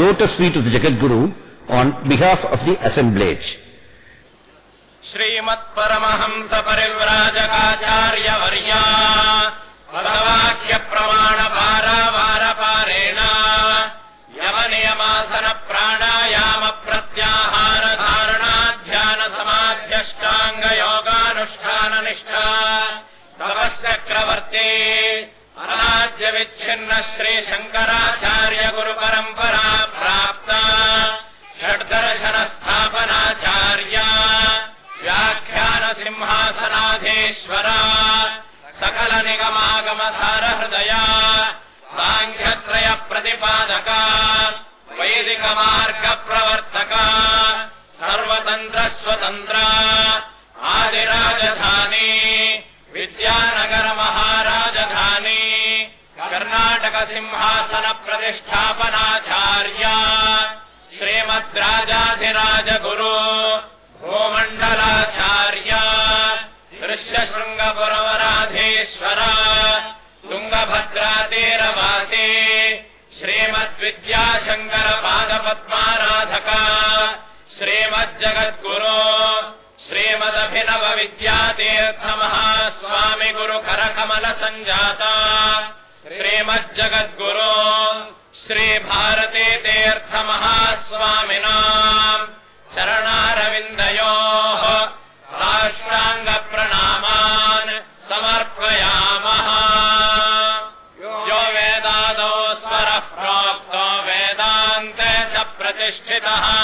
lotus feet of the Jagadguru on behalf of the assemblage. Srimad Paramahamsa Parivrajakaacharya Varya Padavakya Pramana Para Vara Parena Yama Niyamasana Pranayama Pratyahara Dharana Dhyana Samadhyashtanga Yoganushthana Nishtha Tapasyakravarti Anadya Vichchinna Shri Shankaracharya Guru Parampara Prapta Shaddarshana Sthapanacharya Vyakhyana Simhasanadheshwara Sakala Nigamagama Sarahridaya Sankhyatraya Pratipadaka Vaidika Marga Pravartaka Sarvatantra Swatantra Adirajadhani Vidyanagara Maharajadhani Karnataka Simhasana Pradishthāpanācārya Srimad Rājādhirāja Guru Bhumandalācārya Drishya Shrunga Puravaradheshwara Tungabhadratīravāsi Srimad Vidyāshankara Pādapadmārādhaka Srimad Jagadguru Srimad Abhinava Vidyatirtha Mahaswami Guru Karakamala Sanjata Srimad Jagadguru Sri Bharati Tirtha Mahaswaminam Charanaravindayōh Sāśṭāṅga Pranāmān Samarpayāmaha Yo Vedādo Svarah Prokto Vedānte Cha Pratishtitaha